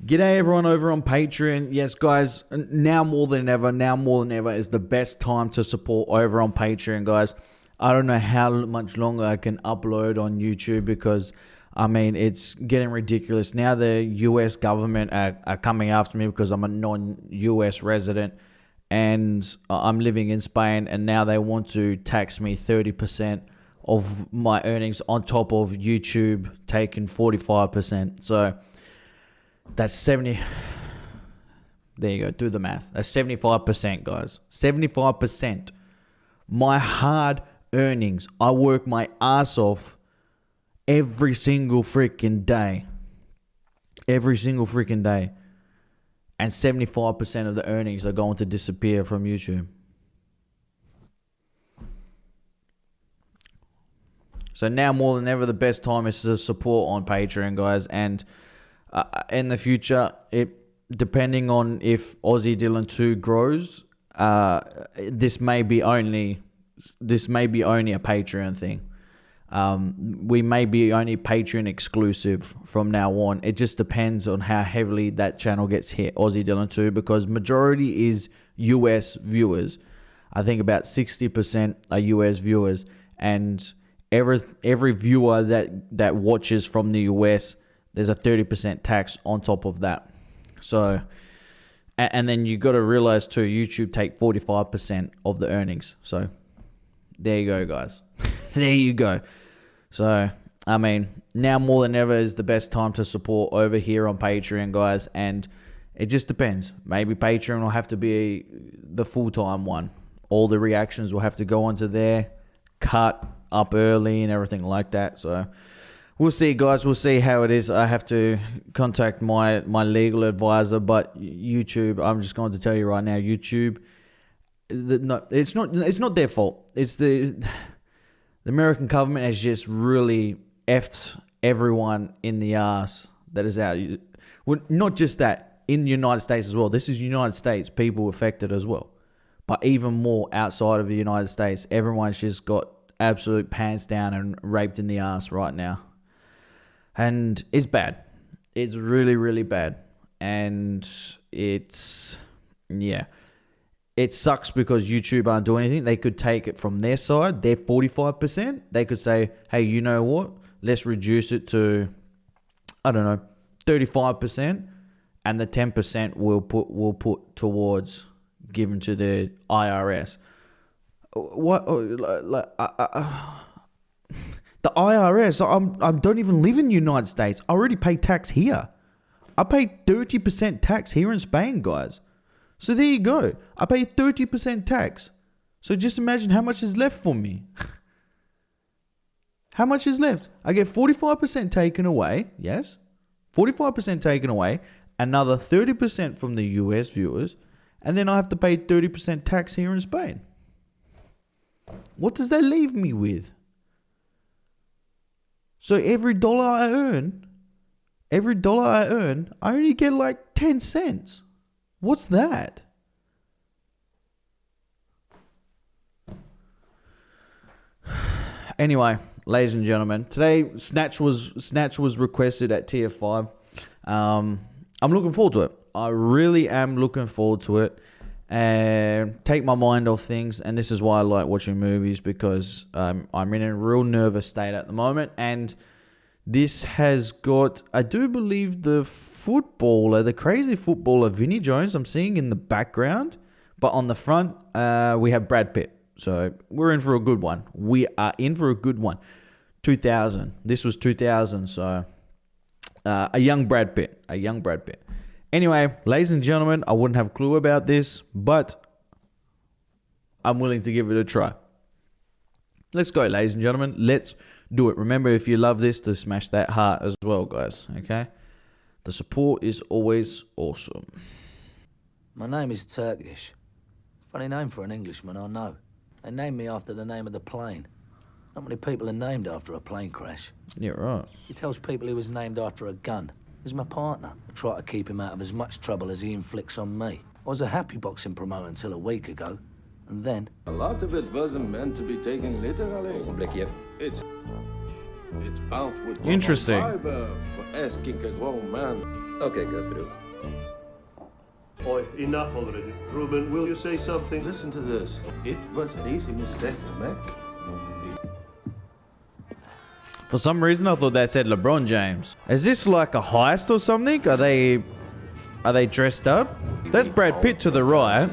G'day everyone over on Patreon. Yes, guys, now more than ever is the best time to support over on Patreon, guys. I don't know how much longer I can upload on YouTube because, I mean, it's getting ridiculous. Now the US government are coming after me because I'm a non-US resident and I'm living in Spain, and now they want to tax me 30% of my earnings on top of YouTube taking 45%. So that's 70. There you go. Do the math. That's 75%, guys. 75%. My hard earnings. I work my ass off every single freaking day. Every single freaking day. And 75% of the earnings are going to disappear from YouTube. So now more than ever, the best time is to support on Patreon, guys. And in the future, depending on if Aussie Dylan 2 grows, this may be only a Patreon thing. We may be only Patreon exclusive from now on. It just depends on how heavily that channel gets hit, Aussie Dylan 2, because majority is US viewers. I think about 60% are US viewers, and every viewer that watches from the US, there's a 30% tax on top of that. So, and then you got to realize too, YouTube take 45% of the earnings. So, there you go, guys. There you go. So, I mean, now more than ever is the best time to support over here on Patreon, guys. And it just depends. Maybe Patreon will have to be the full-time one. All the reactions will have to go onto there, cut up early and everything like that. So, we'll see, guys. We'll see how it is. I have to contact my legal advisor, but YouTube, I'm just going to tell you right now, YouTube, no, it's not their fault. It's the American government has just really effed everyone in the ass that is out. Well, not just that, in the United States as well. This is United States, people affected as well. But even more outside of the United States, everyone's just got absolute pants down and raped in the ass right now. And it's bad. It's really, really bad. And it's, yeah. It sucks because YouTube aren't doing anything. They could take it from their side, their 45%. They could say, hey, you know what? Let's reduce it to, I don't know, 35%. And the 10% we'll put towards given to the IRS. What? The IRS, I don't even live in the United States. I already pay tax here. I pay 30% tax here in Spain, guys. So there you go. I pay 30% tax. So just imagine how much is left for me. How much is left? I get 45% taken away. Yes. 45% taken away. Another 30% from the US viewers. And then I have to pay 30% tax here in Spain. What does that leave me with? So every dollar I earn, I only get like 10 cents. What's that? Anyway, ladies and gentlemen, today Snatch was requested at tier 5. I'm looking forward to it. I really am looking forward to it. And take my mind off things, and this is why I like watching movies, because I'm in a real nervous state at the moment. And this has got, I do believe, the crazy footballer Vinnie Jones I'm seeing in the background, but on the front we have Brad Pitt. So we're in for a good one. We are in for a good one. 2000. This was 2000. So a young Brad Pitt. Anyway, ladies and gentlemen, I wouldn't have a clue about this, but I'm willing to give it a try. Let's go, ladies and gentlemen. Let's do it. Remember, if you love this, to smash that heart as well, guys. Okay? The support is always awesome. My name is Turkish. Funny name for an Englishman, I know. They named me after the name of the plane. Not many people are named after a plane crash. Yeah, right. He tells people he was named after a gun. He's my partner. I try to keep him out of as much trouble as he inflicts on me. I was a happy boxing promoter until a week ago. And then... A lot of it wasn't meant to be taken literally. It's bound with interesting fiber for asking a grown man. Okay, go through. Oi, enough already. Ruben, will you say something? Listen to this. It was an easy mistake to make. For some reason, I thought that said LeBron James. Is this like a heist or something? Are they dressed up? That's Brad Pitt to the right.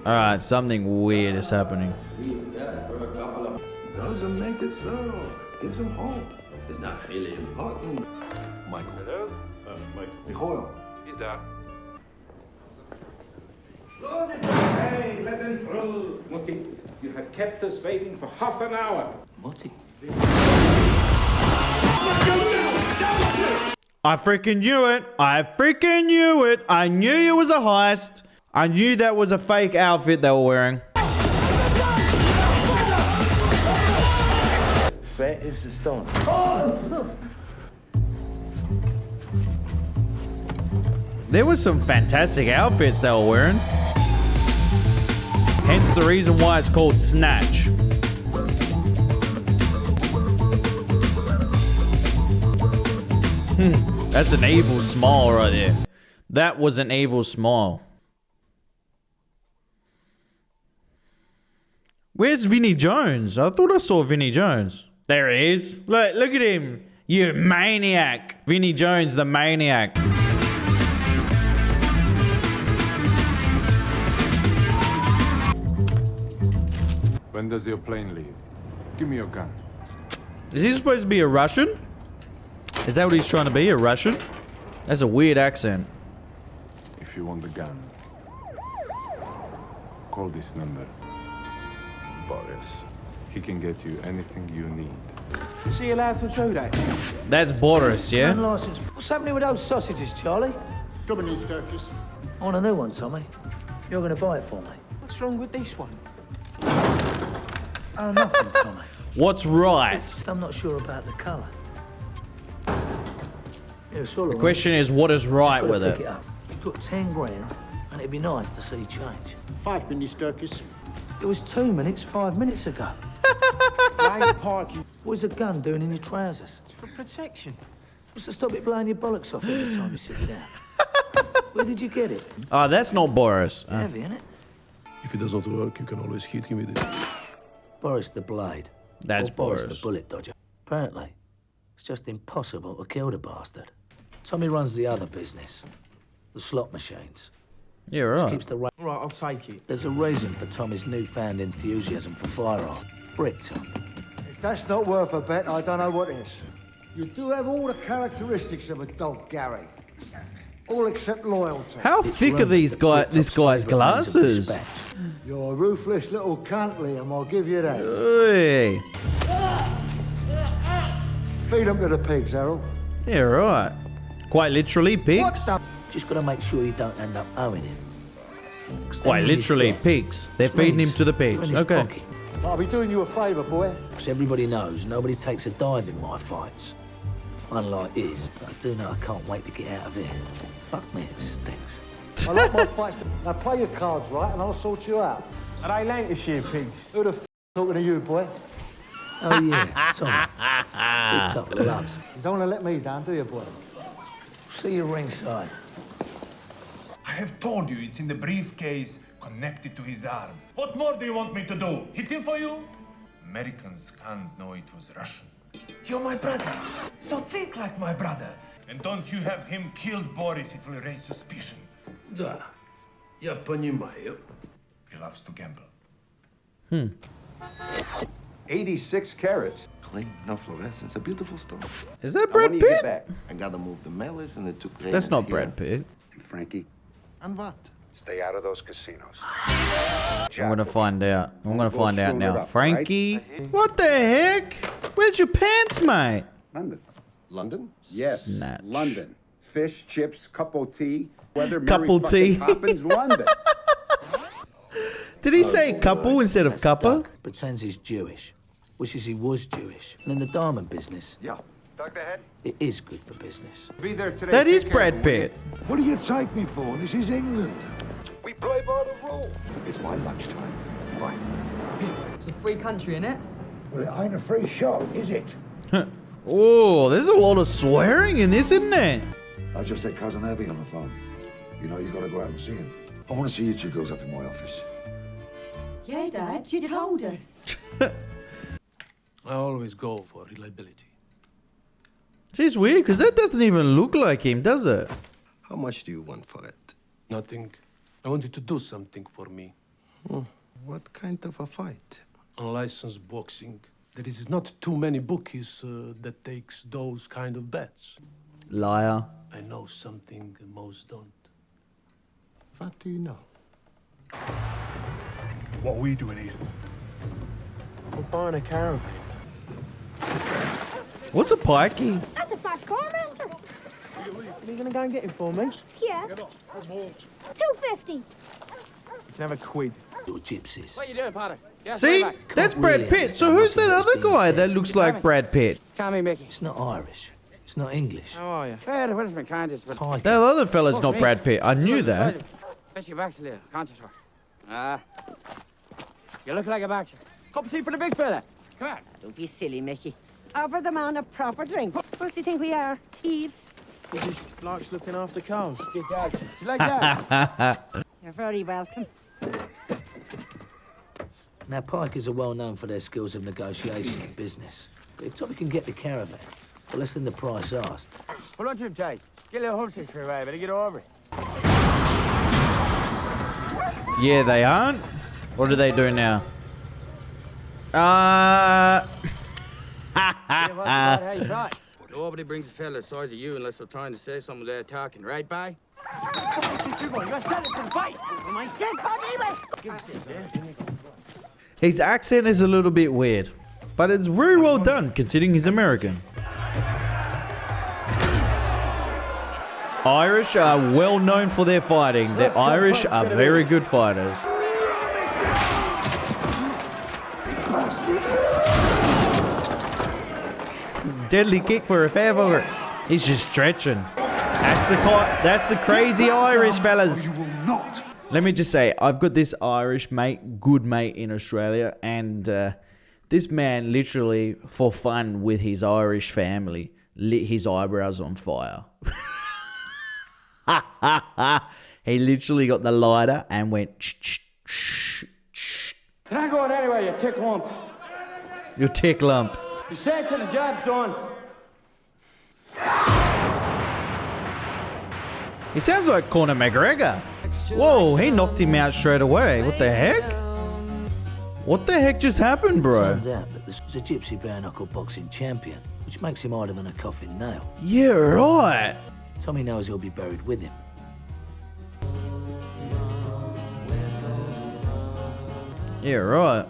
Alright, something weird is happening. Doesn't make it so. Gives him hope. It's not really important. Michael. Hello? Mike. Michael. He's there. Hey, let them through. Mutti, you have kept us waiting for half an hour. Mutti. I freaking knew it. I freaking knew it. I knew it was a heist. I knew that was a fake outfit they were wearing. Where is the stone? There was some fantastic outfits they were wearing. Hence the reason why it's called Snatch. That's an evil smile right there. That was an evil smile. Where's Vinnie Jones? I thought I saw Vinnie Jones. There he is. Look at him. You maniac. Vinnie Jones, the maniac. When does your plane leave? Give me your gun. Is he supposed to be a Russian? Is that what he's trying to be, a Russian? That's a weird accent. If you want the gun, call this number. Boris. He can get you anything you need. Is he allowed to do that? That's Boris, yeah? Unlicensed. What's happening with those sausages, Charlie? Trouble news, Turkish. I want a new one, Tommy. You're going to buy it for me. What's wrong with this one? Oh, nothing, Tommy. What's right? Just, I'm not sure about the colour. Yeah, it's all The right. question is, what is right with Pick it? up. Put 10 grand, and it'd be nice to see change. 5 minutes, Turkish. It was 2 minutes 5 minutes ago. Lane parking What's a gun doing in your trousers? for protection. What's to stop it blowing your bollocks off every time you sit down? Where did you get it? Oh, that's not Boris. Heavy, isn't it? If it doesn't work, you can always hit him with it. Boris the Blade. That's Or Boris Boris. the Bullet Dodger. Apparently, it's just impossible to kill the bastard. Tommy runs the other business. The slot machines. Yeah, right. Keeps the ra- Right, I'll take it. There's a reason for Tommy's newfound enthusiasm for firearms. Brick, Tom. If that's not worth a bet, I don't know what is. You do have all the characteristics of a dog, Gary. All except loyalty. How thick are this guy's glasses? You're a ruthless little cunt, Liam, I'll give you that. Hey. Feed them to the pigs, Harold. Yeah, right. Quite literally, pigs. Just gotta make sure you don't end up owing him. 'Cause then Quite when he's literally, dead, pigs. They're which feeding him means to the you're in pigs. his Okay. pocket. I'll be doing you a favour, boy. Because everybody knows nobody takes a dive in my fights. Unlike his. But I do know I can't wait to get out of here. Fuck me, it stinks. I like my fights. Now play your cards right and I'll sort you out. Are they Lancashire pigs? Who the talking to you, boy? Oh yeah, Tom. Big top loves. You don't want to let me down, do you, boy? See you ringside. I have told you it's in the briefcase connected to his arm. What more do you want me to do? Hit him for you? Americans can't know it was Russian. You're my brother, so think like my brother. And don't you have him killed, Boris, it will raise suspicion. Да, я понимаю. He loves to gamble. 86 carats. Clean, no fluorescence. A beautiful stone. Is that Now, Brad when you get Pitt? back, I gotta move the malice and the 2 grains. That's not here. Brad Pitt. Frankie, And what? stay out of those casinos. I'm gonna find out. I'm gonna find out screwing it now. up, Frankie? What the heck? Where's your pants, mate? London. London? Yes, Snatch. London. Fish, chips, cup of tea. Weather, Couple Mary tea. fucking Poppins, London. Did he say couple instead of cuppa? Duck pretends he's Jewish. Wishes he was Jewish. And in the diamond business, Yeah. Duck the head. it is good for business. Be there today. That is Take care of Brad him, will you? Pitt. What do you take me for? This is England. We play by the rules. It's my lunchtime. Right. It's a free country, innit? Well, it ain't a free shot, is it? Oh, there's a lot of swearing in this, isn't there? I just had Cousin Evie on the phone. You know, you gotta go out and see him. I want to see you two girls up in my office. Yeah, Dad, you told us. I always go for reliability. It's weird, because that doesn't even look like him, does it? How much do you want for it? Nothing. I want you to do something for me. What kind of a fight? Unlicensed boxing. There is not too many bookies that takes those kind of bets. Liar. I know something most don't. What do you know? What are we doing here? We're buying a caravan. What's a pikey? That's a fast car, mister. Are you gonna go and get it for me? Yeah. 250. Have a quid. Little gypsies. What are you doing, Potter? See? That's Brad Pitt. So who's that other guy that looks like Brad Pitt? Call me Mickey. It's not Irish. It's not English. How are you? Fair, what is my conscience? Pike. That other fella's not Brad Pitt. I knew that. Best you back to little. Conscious work. You look like a boxer. Cup of tea for the big fella. Come on. Don't be silly, Mickey. Offer the man a proper drink. What does he think we are? Thieves? He just likes looking after cows. Good dog. Do you like that? You're very welcome. Now, Pikers are well known for their skills of negotiation and business. But if Tommy can get the caravan for less than the price asked... Hold on to him, Jay. Get a little homesick for a while, better get over it. Yeah, they aren't. What do they do now? Nobody brings a fella the size of you unless they're trying to say something they're talking, right, bye? You're setting some fight. My dead body, Give us it, yeah? His accent is a little bit weird, but it's very well done considering he's American. Irish are well known for their fighting. The Irish are very good fighters. Deadly kick for a fair bugger. He's just stretching. That's the crazy Irish fellas. Let me just say, I've got this Irish mate, good mate in Australia, and this man literally, for fun with his Irish family, lit his eyebrows on fire. He literally got the lighter and went shh, shh, shh. Can I go on anyway, you tick lump? You tick lump. You say till the job's done. He sounds like Conor McGregor. Whoa, he knocked him out straight away. What the heck? What the heck just happened, bro? Turns out that this was a gypsy bare-knuckle boxing champion, which makes him harder than a coffin nail. Yeah, right. Tommy knows he'll be buried with him. Yeah, right.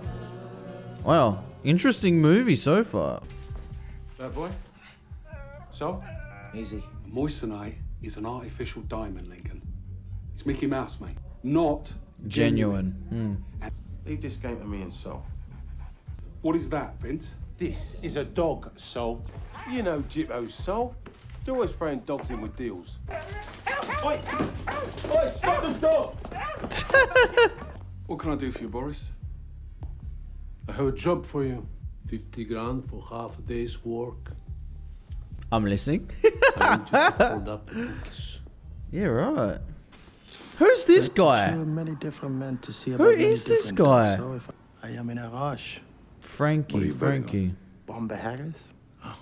Wow, interesting movie so far. That boy? So? Easy. Moissanite is an artificial diamond, Lincoln. It's Mickey Mouse, mate. Not Genuine. Leave this game to me and Sol. What is that, Vince? This is a dog, Sol. You know Jippo's Sol. They're always throwing dogs in with deals. Oi! Oi, stop the dog! What can I do for you, Boris? I have a job for you. 50 grand for half a day's work. I'm listening. I want you to hold up the books. Yeah, right. Who's this guy? Many different men to see Who is this guy? So if I am in a rush. Frankie. Bomber Harris? Oh.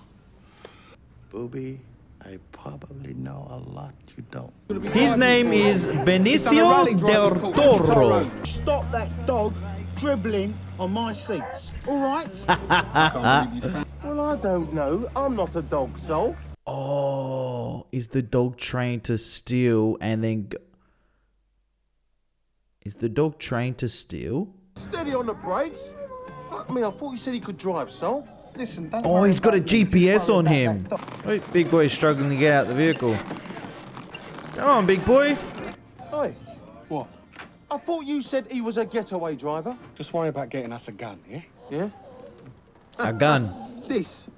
Booby, I probably know a lot you don't. His name is Benicio del Toro. Stop that dog dribbling on my seats. All right? Well, I don't know. I'm not a dog, Sol. Oh, is the dog trained to steal and then... Is the dog trained to steal? Steady on the brakes. Fuck me, I thought you said he could drive, Sol. Listen, don't Oh, he's got a GPS on him. Oh, big boy's struggling to get out the vehicle. Come on, big boy. Oi. What? I thought you said he was a getaway driver. Just worry about getting us a gun, yeah? Yeah? A gun. This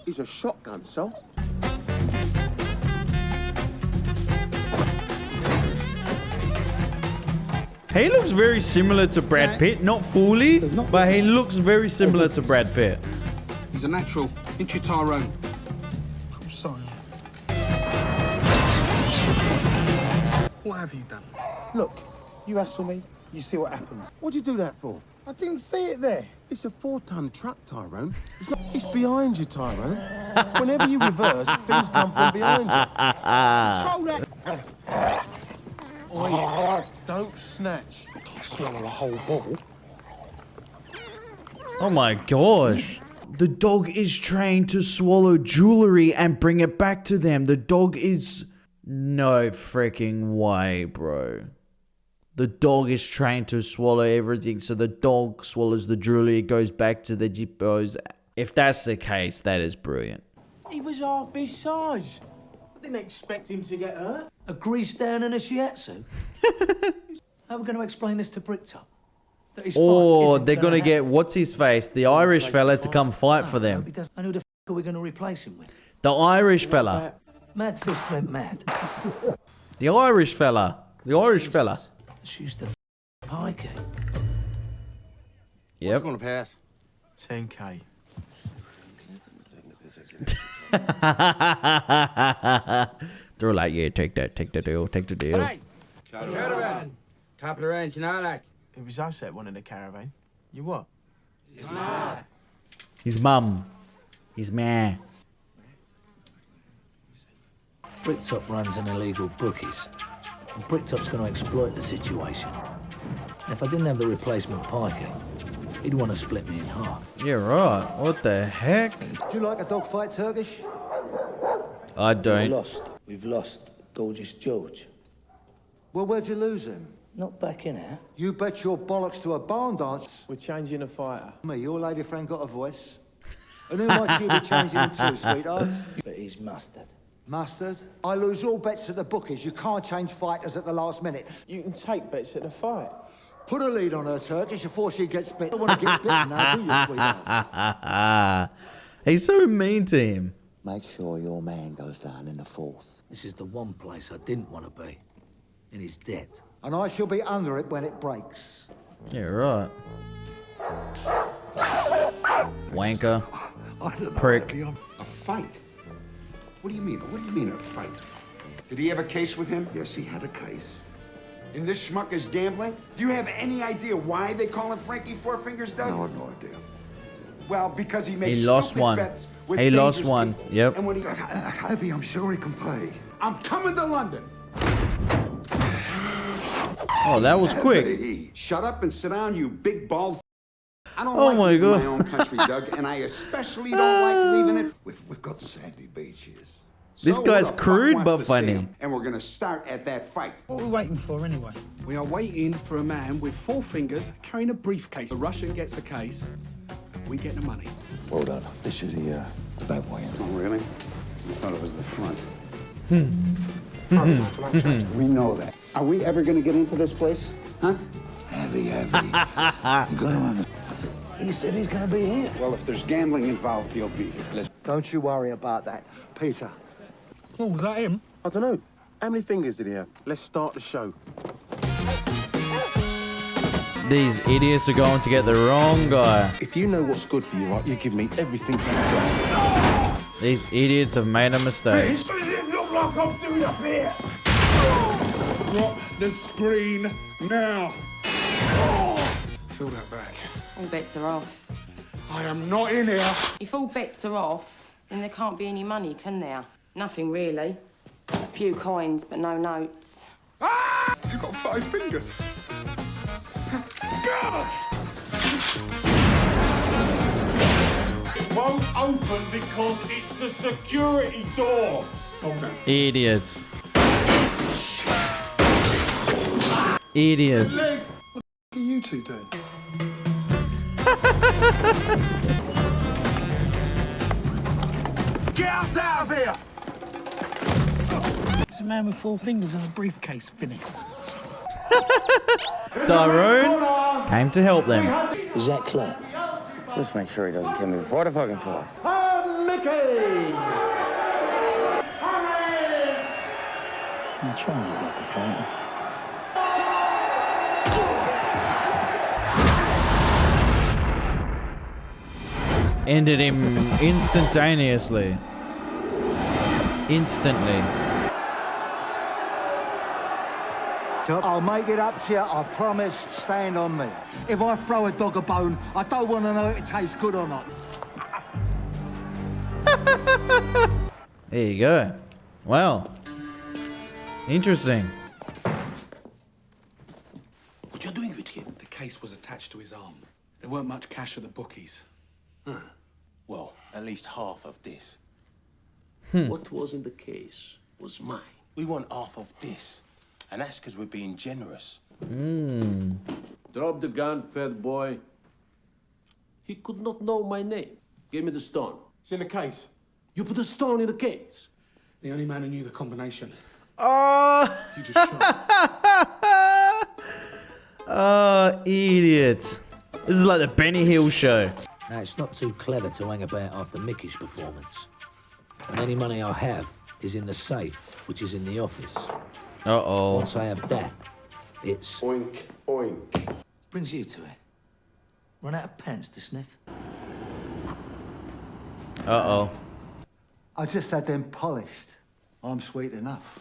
is a shotgun, Sol. He looks very similar to Brad Pitt. Not fully, but he looks very similar to Brad Pitt. He's a natural. Into Tyrone. Simon. What have you done? Look, you hassle me, you see what happens. What'd you do that for? I didn't see it there. It's a 4-ton truck, Tyrone. It's behind you, Tyrone. Whenever you reverse, things come from behind you. Control that! Oi, don't snatch. I'll swallow a whole ball. Oh my gosh. The dog is trained to swallow jewelry and bring it back to them. The dog is... No freaking way, bro. The dog is trained to swallow everything, so the dog swallows the jewelry, it goes back to the jippos. If that's the case, that is brilliant. He was half his size. I didn't expect him to get hurt. A grease down and a shiatsu. How are we going to explain this to Bricktop? That his fight Or isn't they're going to happen? get, what's his face, the Irish fella to come fight for I hope them. he does. And who the f*** are we going to replace him with? The Irish fella. Mad Fist went mad. The Irish fella. The Irish fella. She's the pikey. Yep. What's going to pass? 10K. They're like, yeah, take that, take the deal, take the deal. Hey! Caravan! Top of the range, you know, like. It was us that wanted a caravan. You what? His mum. His man. Bricktop runs an illegal bookies. And Bricktop's going to exploit the situation. And if I didn't have the replacement pikey, he'd want to split me in half. Yeah, right. What the heck? Do you like a dogfight, Turkish? I We've don't. lost. We've lost Gorgeous George. Well, where'd you lose him? Not back in here. You bet your bollocks to a barn dance. We're changing a fighter. Me, your lady friend got a voice. And who might you be changing him to, sweetheart? But he's mustard. Mustard? I lose all bets at the bookies. You can't change fighters at the last minute. You can take bets at the fight. Put a lead on her, Turkish, before she gets bit. I don't want to get bitten now, do you, sweetheart? He's so mean to him. Make sure your man goes down in the fourth. This is the one place I didn't want to be. In his debt. And I shall be under it when it breaks. Yeah, right. Wanker. Prick. A fight? What do you mean? What do you mean a fight? Did he have a case with him? Yes, he had a case. And this schmuck is gambling? Do you have any idea why they call him Frankie Four Fingers, Doug? No, I have no idea. Well, because he makes lost one. bets with He lost dangerous one. people. Yep. And when he... Heavy, I'm sure he can pay. I'm coming to London. Oh, that was quick. Hey, shut up and sit down, you big bald... I don't Oh like my leaving God. my own country, Doug, and I especially don't like leaving it. We've got sandy beaches. This So guy's who the fuck crude wants but to see funny. him? And we're gonna start at that fight. What are we waiting for anyway? We are waiting for a man with 4 fingers carrying a briefcase. The Russian gets the case, and we get the money. Well done. This is the back way in. Oh, really? I thought it was the front. We know that. Are we ever gonna get into this place? Huh? Heavy. You gotta run. He said he's gonna be here. Well, if there's gambling involved, he'll be here. Don't you worry about that. Peter. Oh, was that him? I don't know. How many fingers did he have? Let's start the show. These idiots are going to get the wrong guy. If you know what's good for you, right, you give me everything you've got. These idiots have made a mistake. Does it look like I'm doing a bit? Drop the screen now. Fill that back. All bets are off. I am not in here. If all bets are off, then there can't be any money, can there? Nothing really. A few coins, but no notes. You've got 5 fingers. It won't open because it's a security door. Idiots. Idiots. What are you two doing? Get us out of here! It's a man with 4 fingers and a briefcase, finished. Tyrone came to help them. Is that clear? Just make sure he doesn't kill me before the fucking fight. I'm trying to look like a fighter. Ended him instantaneously. instantly. I'll make it up to you, I promise. Stand on me. If I throw a dog a bone, I don't want to know if it tastes good or not. There you go. Wow. Interesting. What you doing with him? The case was attached to his arm. There weren't much cash at the bookies. Well, at least half of this. What was in the case was mine. We want half of this. And that's because we're being generous. Drop the gun, fat boy. He could not know my name. Give me the stone. It's in the case. You put the stone in the case. The only man who knew the combination. Oh, You just shot. oh, idiot. This is like the Benny Hill show. Now, it's not too clever to hang about after Mickey's performance. And any money I have is in the safe, which is in the office. Uh-oh. Once I have that, it's... Oink, oink. Brings you to it. Run out of pence to sniff? Uh-oh. I just had them polished. I'm sweet enough.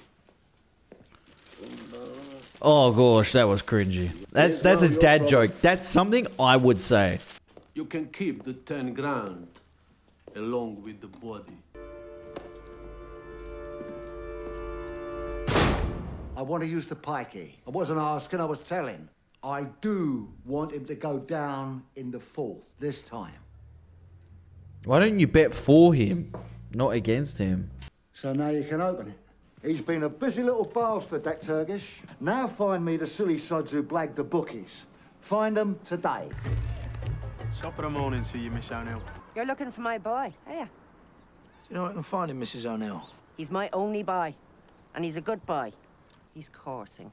Oh, gosh, that was cringy. That's a dad joke. That's something I would say. You can keep the 10 grand along with the body. I want to use the pikey. I wasn't asking, I was telling. I do want him to go down in the fourth, this time. Why don't you bet for him, not against him? So now you can open it. He's been a busy little bastard, that Turkish. Now find me the silly sods who blagged the bookies. Find them today. Top of the morning to you, Miss O'Neill. You're looking for my boy, are you? Do you know I can find him, Mrs. O'Neill? He's my only boy. And he's a good boy. He's coursing.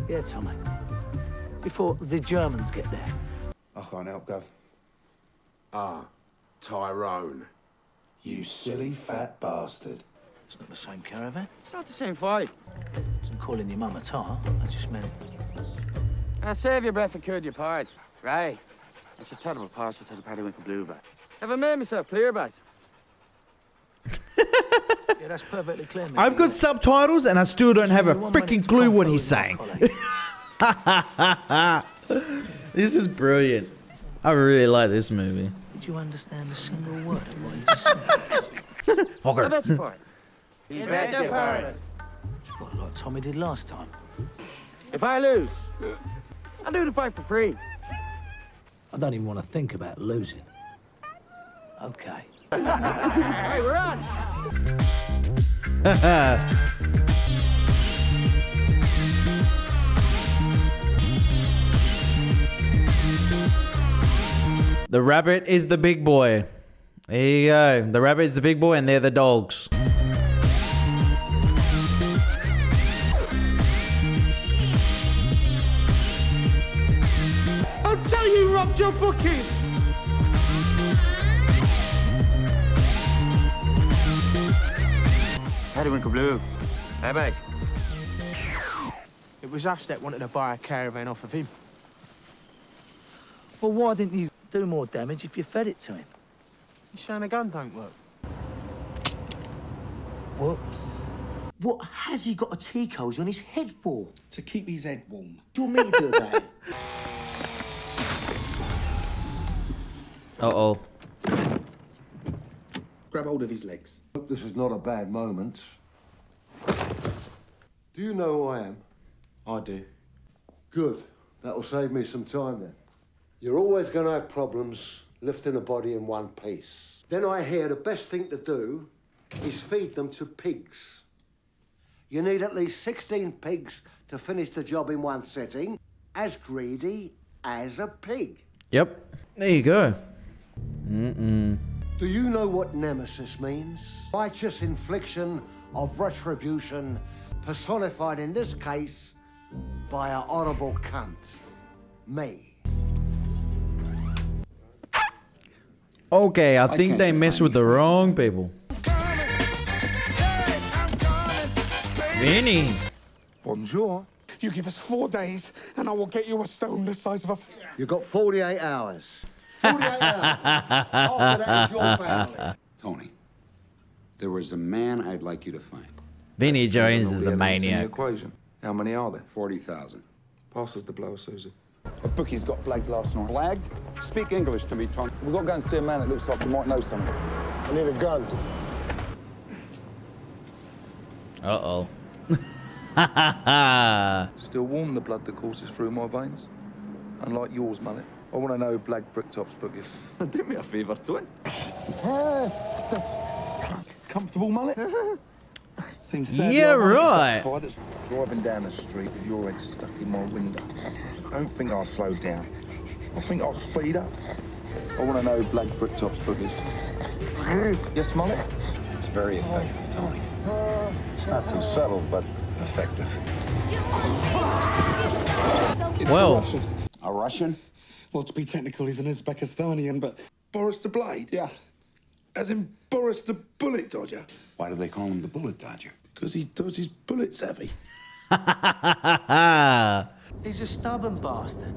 Yeah, Tommy. Before the Germans get there. I can't help, Gov. Ah, Tyrone. You silly fat bastard. It's not the same caravan. It's not the same fight. I wasn't calling your mum a tar. I just meant... Now, save your breath and curd your parts. Right. It's a terrible partial to the Periwinkle Bluebird. Have I made myself clear, boys? Yeah, that's perfectly clear, mate. I've got subtitles and I still don't have a freaking clue what he's saying. This is brilliant. I really like this movie. Did you understand a single word of what he just said? Fucker. I bet you for it. You bet you for it. What, like Tommy did last time? If I lose, I'll do the fight for free. I don't even want to think about losing. Okay. Hey, we're on. The rabbit is the big boy. There you go. The rabbit is the big boy and they're the dogs. I'll tell you robbed your bookies! Periwinkle Blue. Hey, mate. It was us that wanted to buy a caravan off of him. Well, why didn't you do more damage if you fed it to him? You saying a gun don't work? Whoops. What has he got a tea cozy on his head for? To keep his head warm. Do you want me to do about it? Uh-oh. Grab hold of his legs. Hope this is not a bad moment. Do you know who I am? I do. Good. That'll save me some time then. You're always going to have problems lifting a body in one piece. Then I hear the best thing to do is feed them to pigs. You need at least 16 pigs to finish the job in one sitting, as greedy as a pig. Yep. There you go. Mm-mm. Do you know what nemesis means? Righteous infliction of retribution, personified in this case by a horrible cunt. Me. Okay, I think they messed with the wrong people. Vinny. Bonjour. You give us 4 days, and I will get you a stone the size of a... You've got 48 hours. 48 hours. After that is your family. Tony, There was a man I'd like you to find. Vinnie Jones All is the a elements in the maniac. equation. How many are there? 40,000. Pass us the blower, Susie. A bookie's got blagged last night. Blagged? Speak English to me, Tony. We've got to go and see a man that looks like he might know something. I need a gun. Uh-oh. Still warm, the blood that courses through my veins. Unlike yours, mullet. I want to know who blagged Bricktop's bookies. Do me a favour, don't. Comfortable, mullet? Seems sad Yeah, that I won't be right. satisfied. It's driving down the street with your head stuck in my window. I don't think I'll slow down. I think I'll speed up. I want to know who blagged Bricktop's bookies. Yes, mullet? It's very effective, Tony. It's not too subtle, but effective. It's Well. a Russian. A Russian? Well, to be technical, he's an Uzbekistanian, but Boris the Blade? yeah. As in Boris the Bullet Dodger? Why do they call him the Bullet Dodger? Because he dodges bullets heavy. He's a stubborn bastard.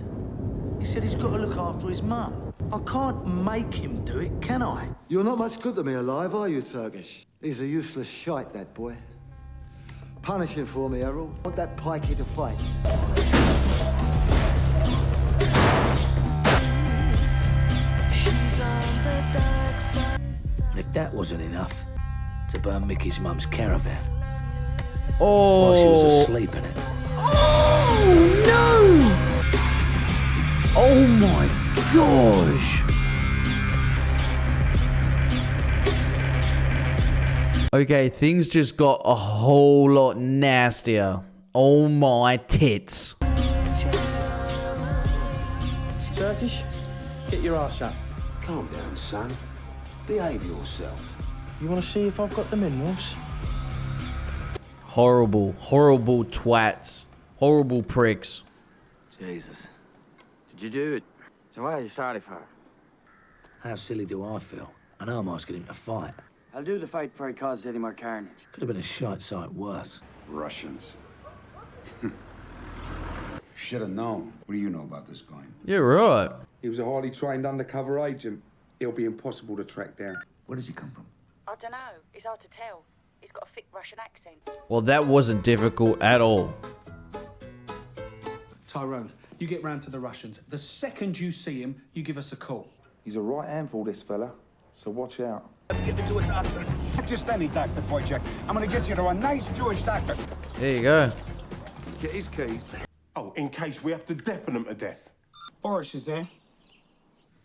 He said he's got to look after his mum. I can't make him do it, can I? You're not much good to me alive, are you, Turkish? He's a useless shite, that boy. Punish him for me, Errol. Want that pikey to fight. And if that wasn't enough, to burn Mickey's mum's caravan Oh. while she was asleep in it. Oh, no! Oh, my gosh. Okay, things just got a whole lot nastier. Oh, my tits. Turkish, get your ass up. Calm down, son. Behave yourself. You want to see if I've got the minerals? Horrible, horrible twats. Horrible pricks. Jesus. Did you do it? So why are you sorry for her? How silly do I feel? I know I'm asking him to fight. I'll do the fight before he causes any more carnage. Could have been a shite sight worse. Russians. Should have known. What do you know about this guy? You're right. He was a highly trained undercover agent. He'll be impossible to track down. Where does he come from? I don't know. It's hard to tell. He's got a thick Russian accent. Well, that wasn't difficult at all. Tyrone, you get round to the Russians. The second you see him, you give us a call. He's a right handful, this fella. So watch out. Give it to a doctor. Not just any doctor, Wojciech. I'm gonna get you to a nice Jewish doctor. There you go. Get his keys. Oh, in case we have to deafen him to death. Boris is there.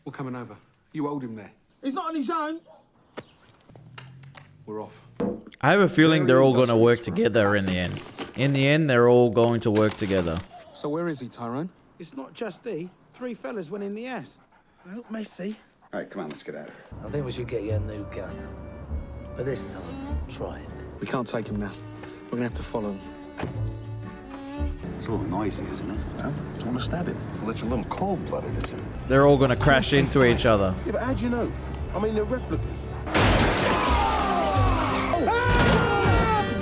We're coming over. You hold him there. He's not on his own. We're off. I have a feeling they're all going to work together in the end. In the end, they're all going to work together. So where is he, Tyrone? It's not just he. 3 fellas went in the ass. Well, messy. All right, come on, let's get out of here. I think we should get you a new gun. But this time, try it. We can't take him now. We're going to have to follow him. It's a little noisy, isn't it? Huh? Do you want to stab him? Well, it's a little cold-blooded, isn't it? They're all going to crash into each other. Yeah, but how'd you know? I mean, they're replicas. What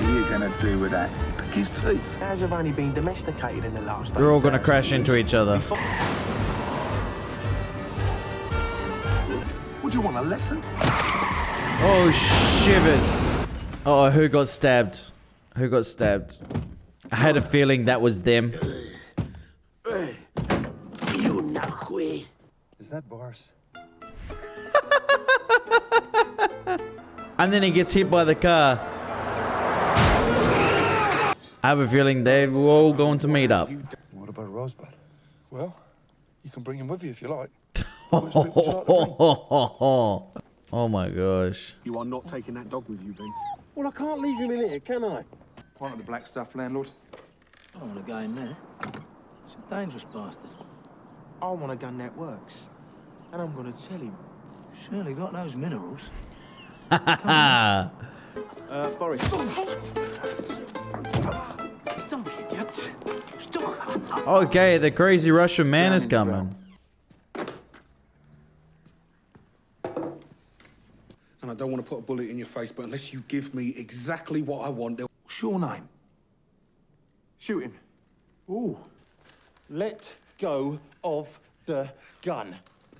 are you going to do with that? Pick his teeth. Ours have only been domesticated in the last. They're all going to crash into each other. Would you want a lesson? Oh, shivers. Oh, who got stabbed? Who got stabbed? I had a feeling that was them. You nahue. Is that Boris? And then he gets hit by the car. I have a feeling they were all going to meet up. What about Rosebud? Well, you can bring him with you if you like. Oh my gosh. You are not taking that dog with you, Vince. Well, I can't leave him in here, can I? Want the black stuff, landlord? I don't want to go in there. It's a dangerous bastard. I want a gun that works. And I'm going to tell him. Surely got those minerals. Boris. Stop, idiot. Stop. Okay, the crazy Russian man is coming. And I don't want to put a bullet in your face, but unless you give me exactly what I want, what's your name? Shoot him. Ooh. Let go of the gun.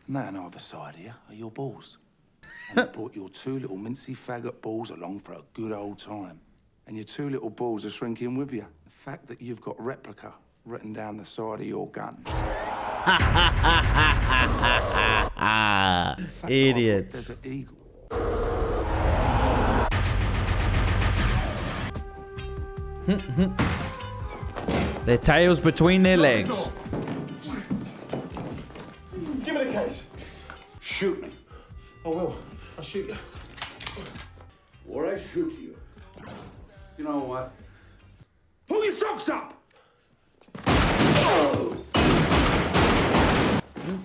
Now on either side here are your balls. And you brought your two little mincy faggot balls along for a good old time. And your two little balls are shrinking with you. The fact that you've got replica written down the side of your gun. Idiots. There's an eagle. Their tails between their legs. Give me the case. Shoot me. I will. I'll shoot you. Or I shoot you. You know what? Pull your socks up!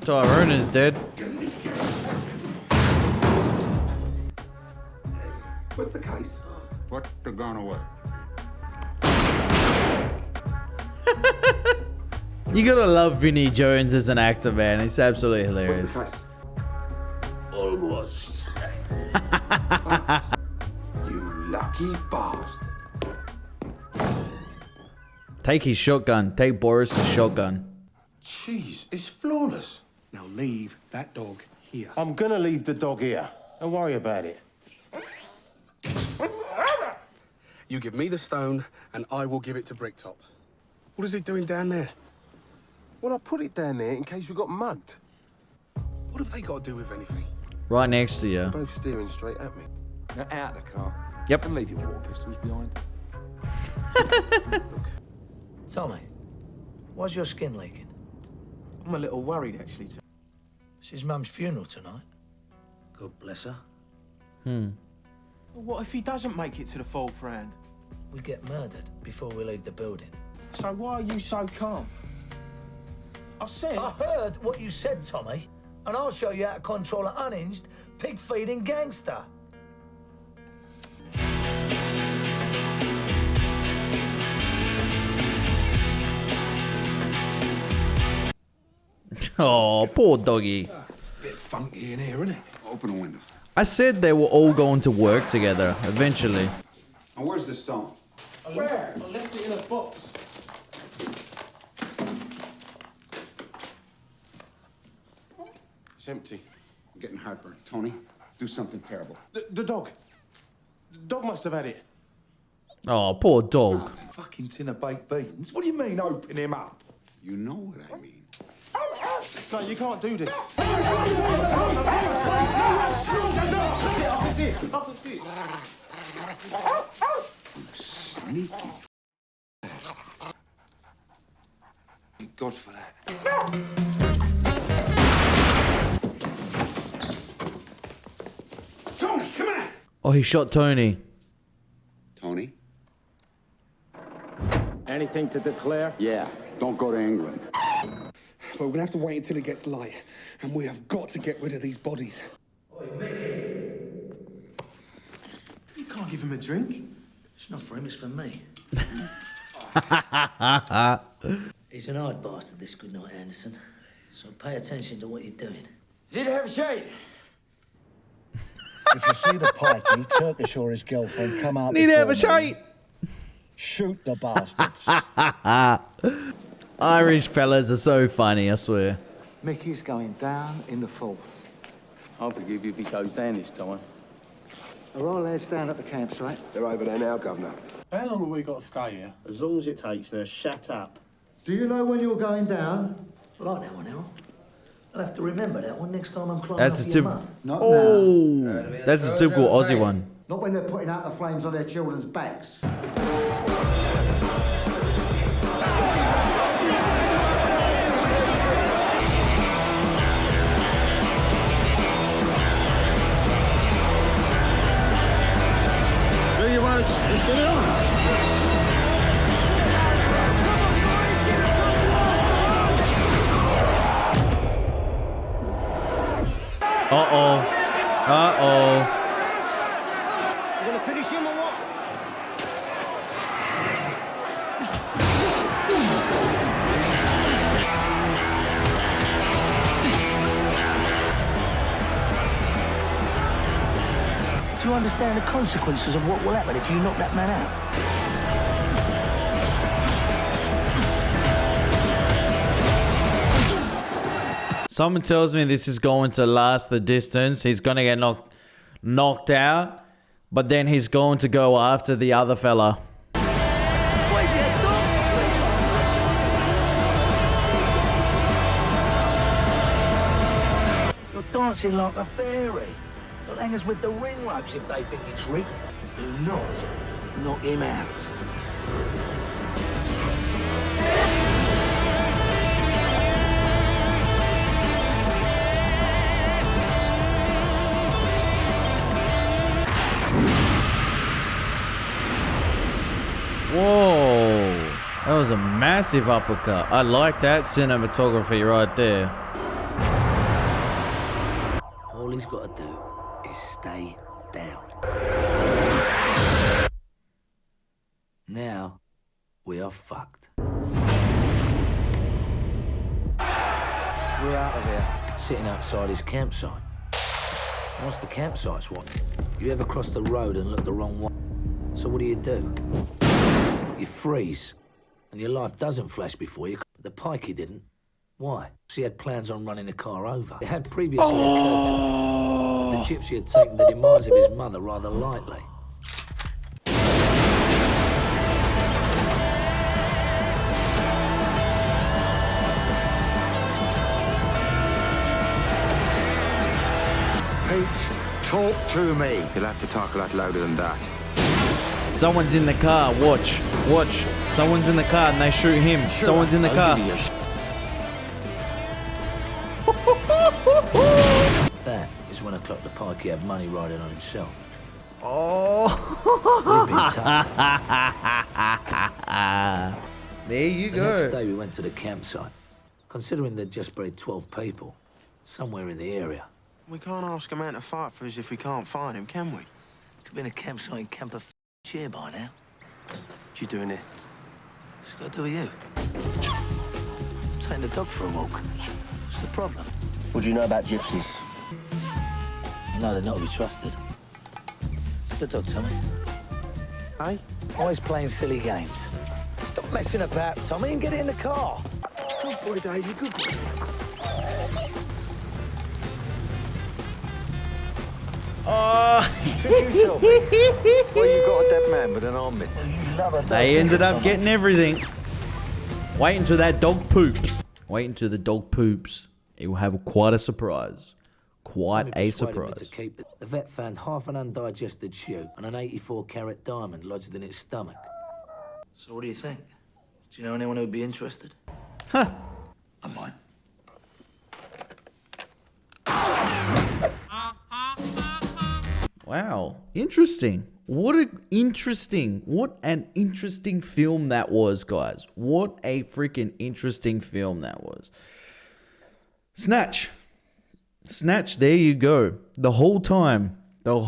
Tyrone is dead. What's the case? Put the gun away. You gotta love Vinnie Jones as an actor, man. He's absolutely hilarious. What's the case? Almost. You lucky bastard. Take his shotgun. Take Boris's shotgun. Jeez, it's flawless. Now leave that dog here. I'm gonna leave the dog here. Don't worry about it. You give me the stone, and I will give it to Bricktop. What is he doing down there? Well, I put it down there in case we got mugged. What have they got to do with anything? Right next to you. Both staring straight at me. Now out of the car. Yep. And leave your water pistols behind. Tommy, why's your skin leaking? I'm a little worried, actually. It's his mum's funeral tonight. God bless her. What if he doesn't make it to the fourth round? We get murdered before we leave the building. So why are you so calm? I said... I heard what you said, Tommy, and I'll show you how to control an unhinged, pig-feeding gangster. Oh, poor doggy. Bit funky in here, isn't it? Open the window. I said they were all going to work together eventually. Now, where's the stone? Where? I left it in a box. It's empty. I'm getting heartburn. Tony, do something terrible. The dog. The dog must have had it. Oh, poor dog. Fucking tin of baked beans. What do you mean, open him up? You know what I mean. No, you can't do this. Sneaky. Thank God for that. Tony, come here! Oh, he shot Tony. Tony? Anything to declare? Yeah. Don't go to England. But we're gonna have to wait until it gets light, and we have got to get rid of these bodies. You can't give him a drink. It's not for him, it's for me. He's an odd bastard, this Goodnight Anderson. So pay attention to what you're doing. Did you have a shade? If you see the pikey, Turkish or his girlfriend come out. Need to have a before me, shite. Shoot the bastards. Irish fellas are so funny, I swear. Mickey's going down in the fourth. I'll forgive you if he goes down this time. Are all lads down at the campsite? They're over there now, Governor. How long have we got to stay here? As long as it takes, now shut up. Do you know when you're going down? Like that one, Al. I'll have to remember that one next time I'm climbing That's a up your tip. mum. Not Oh, that's a typical Aussie one. Not when they're putting out the flames on their children's backs. Let's get it on. Uh-oh. Uh-oh. You gonna finish him or what? Do you understand the consequences of what will happen if you knock that man out? Someone tells me this is going to last the distance. He's going to get knocked. knocked out, but then he's going to go after the other fella. You're dancing like a fairy. You'll hang us with the ring ropes if they think it's rigged. Do not knock him out. Whoa, that was a massive uppercut. I like that cinematography right there. All he's got to do is stay down. Now, we are fucked. We're out of here. Sitting outside his campsite. Once the campsite's one, you ever cross the road and look the wrong way? So what do? You freeze, and your life doesn't flash before you. But the pikey didn't. Why? She had plans on running the car over. It had previously occurred to her that the gypsy had taken the demise of his mother rather lightly. Pete, talk to me. You'll have to talk a lot louder than that. Someone's in the car. Watch. Watch. Someone's in the car and they shoot him. Sure, Someone's in the car. That is when I clocked the pikey had money riding on himself. Oh. There you go. The next day we went to the campsite. Considering they'd just buried 12 people, somewhere in the area. We can't ask a man to fight for us if we can't find him, can we? Could be in a campsite in Camper Cheer by now. What you doing here? What's it got to do with you? I'm taking the dog for a walk. What's the problem? What do you know about gypsies? No, they're not to be trusted. The dog, Tommy. Hey? Always playing silly games. Stop messing about, Tommy, and get in the car. Good boy, Daisy, good boy. Oh. You tell me. Well, you got a dead man with an arm missing. They ended up getting everything. Wait until that dog poops. Wait until the dog poops. It will have quite a surprise. Quite a surprise. To keep it. The vet found half an undigested shoe and an 84-carat diamond lodged in its stomach. So what do you think? Do you know anyone who'd be interested? Huh. I might. Wow. Interesting. What an interesting film that was, guys. What a freaking interesting film that was. Snatch. Snatch, there you go. The whole time, the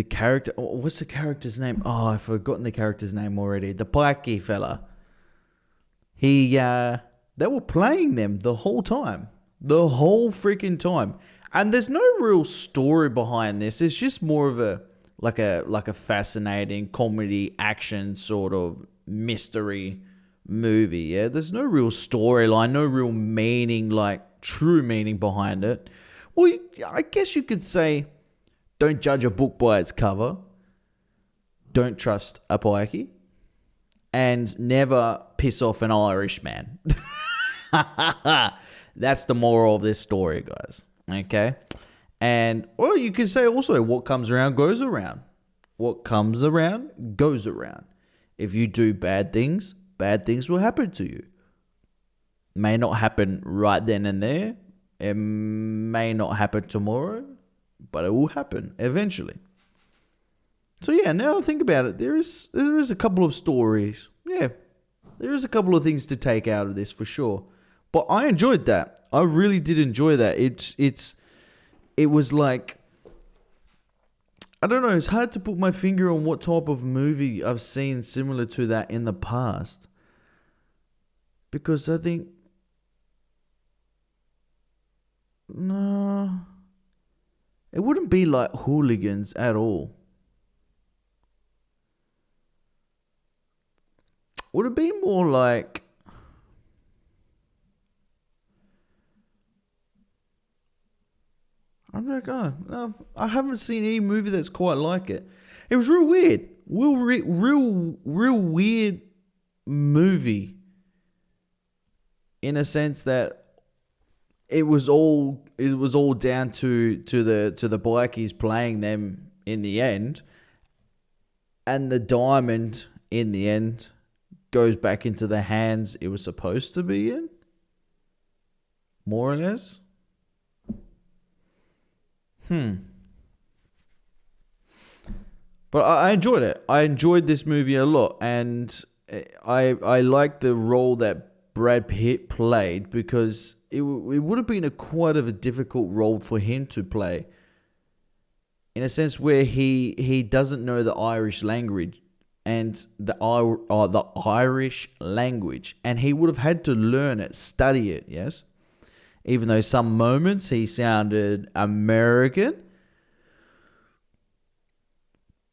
character, what's the character's name? Oh, I've forgotten the character's name already. The pikey fella. They were playing them the whole time. The whole freaking time. And there's no real story behind this. It's just more of a like a fascinating comedy action sort of mystery movie. Yeah, there's no real storyline, no real meaning, like true meaning behind it. Well, I guess you could say, don't judge a book by its cover. Don't trust a pikey, and never piss off an Irish man. That's the moral of this story, guys. Okay? And, well, you could say also, what comes around goes around. What comes around goes around. If you do bad things will happen to you. May not happen right then and there. It may not happen tomorrow, but it will happen eventually. So yeah, now I think about it, there is a couple of stories. Yeah, there is a couple of things to take out of this for sure. But I enjoyed that. I really did enjoy that. It was like, I don't know, it's hard to put my finger on what type of movie I've seen similar to that in the past. Because I think, no, it wouldn't be like Hooligans at all. Would it be more like, I'm like, oh, no, I haven't seen any movie that's quite like it. It was real weird. Real weird movie. In a sense that it was all down to the bikies playing them in the end, and the diamond in the end goes back into the hands it was supposed to be in, more or less. But I enjoyed it. I enjoyed this movie a lot, and I like the role that Brad Pitt played, because it would have been quite of a difficult role for him to play, in a sense where he doesn't know the Irish language and the Irish language, and he would have had to learn it, study it. Yes, even though some moments he sounded American,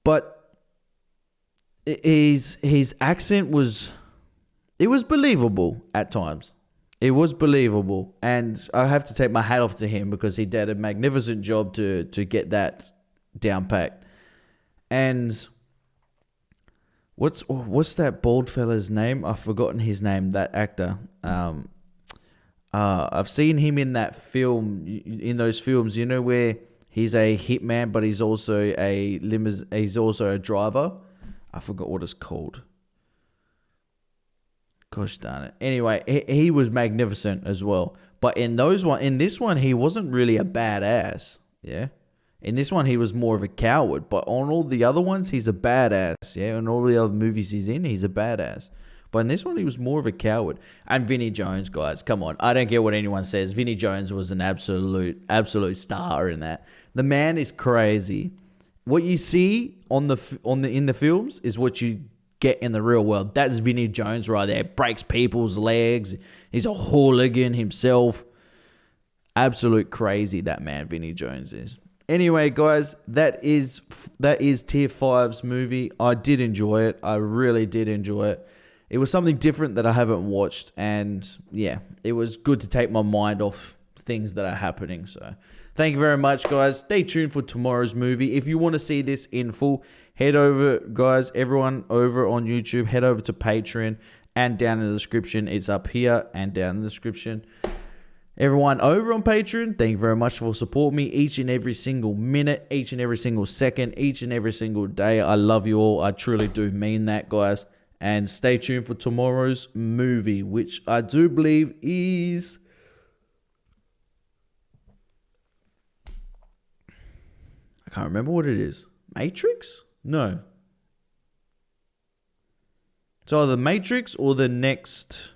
but his accent was. It was believable at times. It was believable. And I have to take my hat off to him, because he did a magnificent job to get that down packed. And what's that bald fella's name? I've forgotten his name, that actor. I've seen him in that film, in those films, you know, where he's a hitman, but he's also he's also a driver. I forgot what it's called. Gosh darn it. Anyway, he was magnificent as well. But in this one, he wasn't really a badass. Yeah. In this one, he was more of a coward. But on all the other ones, he's a badass. Yeah. In all the other movies he's in, he's a badass. But in this one, he was more of a coward. And Vinnie Jones, guys, come on. I don't care what anyone says. Vinnie Jones was an absolute star in that. The man is crazy. What you see in the films is what you get in the real world. That's Vinnie Jones right there. Breaks people's legs. He's a hooligan himself. Absolute crazy, that man Vinnie Jones is. Anyway, guys, that is Tier 5's movie. I did enjoy it. I really did enjoy it. It was something different that I haven't watched, and yeah, it was good to take my mind off things that are happening. So thank you very much, guys. Stay tuned for tomorrow's movie. If you want to see this in full, head over, guys, everyone over on YouTube, head over to Patreon, and down in the description, it's up here and down in the description. Everyone over on Patreon, thank you very much for supporting me each and every single minute, each and every single second, each and every single day. I love you all. I truly do mean that, guys. And stay tuned for tomorrow's movie, which I do believe is... I can't remember what it is. Matrix? No. It's either Matrix or the next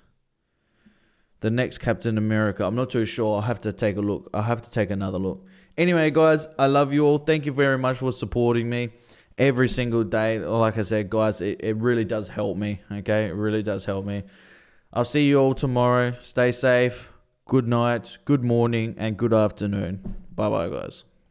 Captain America. I'm not too sure. I'll have to take a look. I'll have to take another look. Anyway, guys, I love you all. Thank you very much for supporting me every single day. Like I said, guys, it really does help me. Okay? It really does help me. I'll see you all tomorrow. Stay safe. Good night, good morning, and good afternoon. Bye-bye, guys.